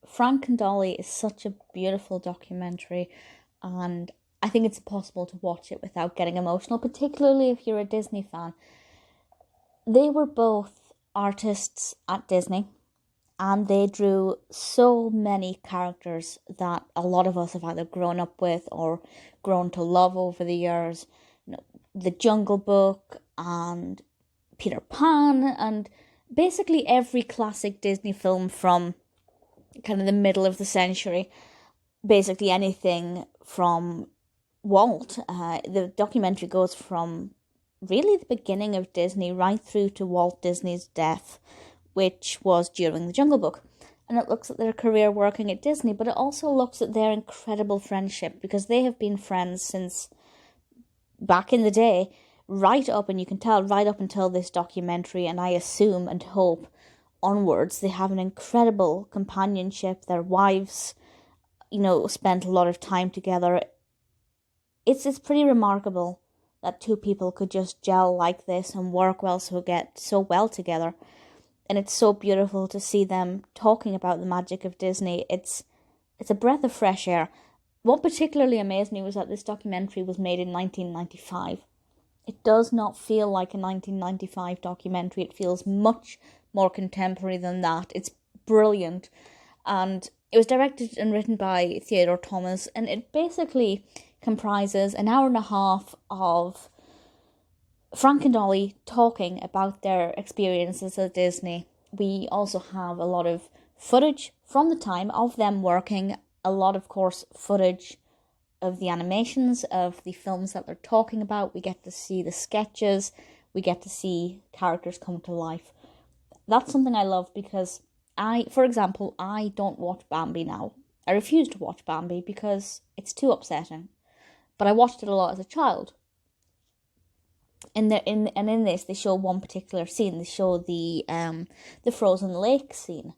Frank and Dolly is such a beautiful documentary, and I think it's impossible to watch it without getting emotional, particularly if you're a Disney fan. They were both artists at Disney, and they drew so many characters that a lot of us have either grown up with or grown to love over the years. The Jungle Book and Peter Pan, and basically every classic Disney film from kind of the middle of the century. Basically anything from Walt. The documentary goes from really the beginning of Disney right through to Walt Disney's death, which was during the Jungle Book. And it looks at their career working at Disney, but it also looks at their incredible friendship, because they have been friends since back in the day, right up, and you can tell right up until this documentary, and I assume and hope onwards, they have an incredible companionship. Their wives, spent a lot of time together. It's pretty remarkable that two people could just gel like this and work get so well together. And it's so beautiful to see them talking about the magic of Disney. It's a breath of fresh air. What particularly amazed me was that this documentary was made in 1995. It does not feel like a 1995 documentary. It feels much more contemporary than that. It's brilliant. And it was directed and written by Theodore Thomas, and it basically comprises an hour and a half of Frank and Ollie talking about their experiences at Disney. We also have a lot of footage from the time of them working, a lot, of course, footage of the animations of the films that they're talking about. We get to see the sketches, we get to see characters come to life. That's something I love, because for example, I don't watch Bambi now. I refuse to watch Bambi because it's too upsetting. But I watched it a lot as a child. In this, they show one particular scene. They show the frozen lake scene,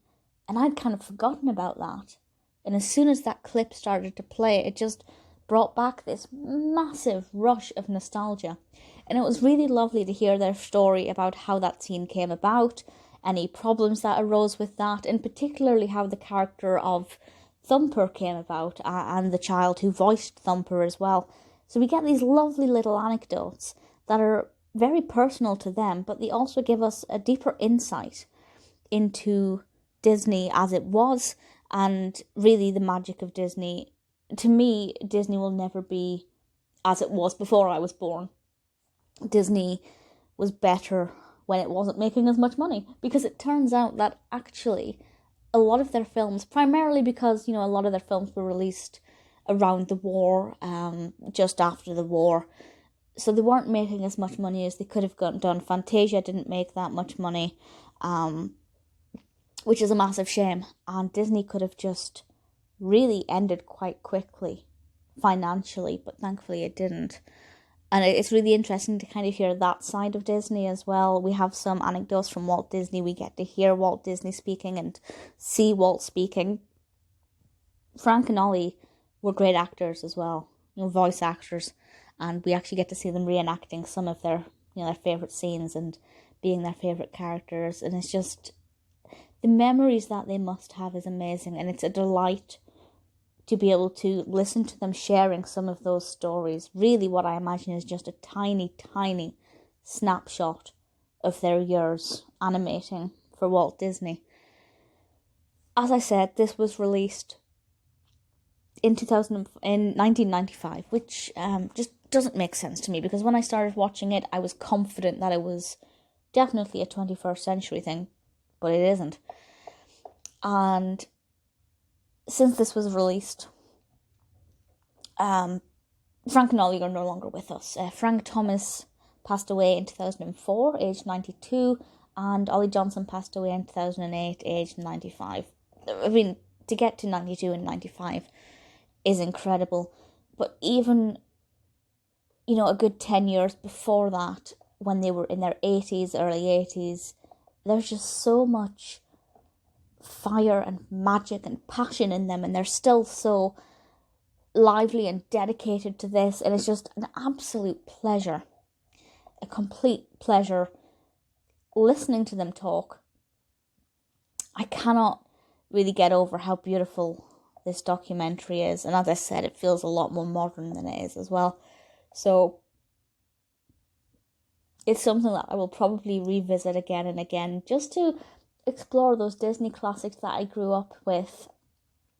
and I'd kind of forgotten about that. And as soon as that clip started to play, it just brought back this massive rush of nostalgia. And it was really lovely to hear their story about how that scene came about, any problems that arose with that, and particularly how the character of Thumper came about, and the child who voiced Thumper as well. So we get these lovely little anecdotes that are very personal to them, but they also give us a deeper insight into Disney as it was, and really the magic of Disney. To me, Disney will never be as it was before I was born. Disney was better when it wasn't making as much money, because it turns out that actually a lot of their films, primarily because, a lot of their films were released around the war, just after the war, so they weren't making as much money as they could have done. Fantasia didn't make that much money, which is a massive shame, and Disney could have just really ended quite quickly financially, but thankfully it didn't. And it's really interesting to kind of hear that side of Disney as well. We have some anecdotes from Walt Disney. We get to hear Walt Disney speaking and see Walt speaking. Frank and Ollie were great actors as well, voice actors, and we actually get to see them reenacting some of their, their favourite scenes and being their favourite characters. And it's just, the memories that they must have is amazing, and it's a delight to be able to listen to them sharing some of those stories. Really, what I imagine is just a tiny, tiny snapshot of their years animating for Walt Disney. As I said, this was released in 1995, which just doesn't make sense to me, because when I started watching it, I was confident that it was definitely a 21st century thing, but it isn't. And since this was released, Frank and Ollie are no longer with us. Frank Thomas passed away in 2004, aged 92, and Ollie Johnston passed away in 2008, aged 95. I mean, to get to 92 and 95 is incredible. But even, a good 10 years before that, when they were in their 80s, early 80s, there's just so much fire and magic and passion in them, and they're still so lively and dedicated to this, and it's just an absolute pleasure, a complete pleasure listening to them talk. I cannot really get over how beautiful this documentary is. And as I said, it feels a lot more modern than it is as well. So it's something that I will probably revisit again and again, just to explore those Disney classics that I grew up with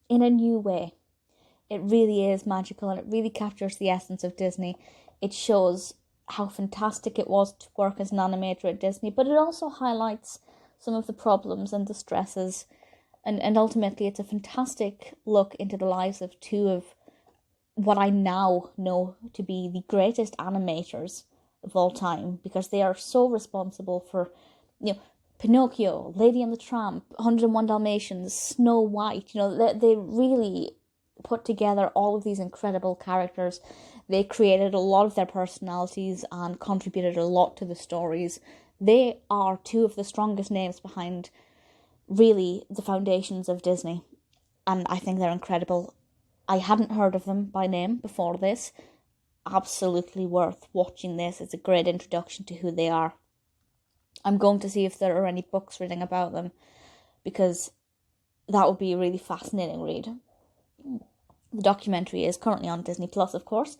in a new way. It really is magical, and it really captures the essence of Disney. It shows how fantastic it was to work as an animator at Disney, but it also highlights some of the problems and the stresses, and ultimately it's a fantastic look into the lives of two of what I now know to be the greatest animators of all time, because they are so responsible for, Pinocchio, Lady and the Tramp, 101 Dalmatians, Snow White. They really put together all of these incredible characters. They created a lot of their personalities and contributed a lot to the stories. They are two of the strongest names behind, really, the foundations of Disney. And I think they're incredible. I hadn't heard of them by name before this. Absolutely worth watching this. It's a great introduction to who they are. I'm going to see if there are any books written about them, because that would be a really fascinating read. The documentary is currently on Disney Plus, of course,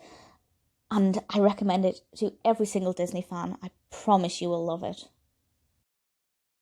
and I recommend it to every single Disney fan. I promise you will love it.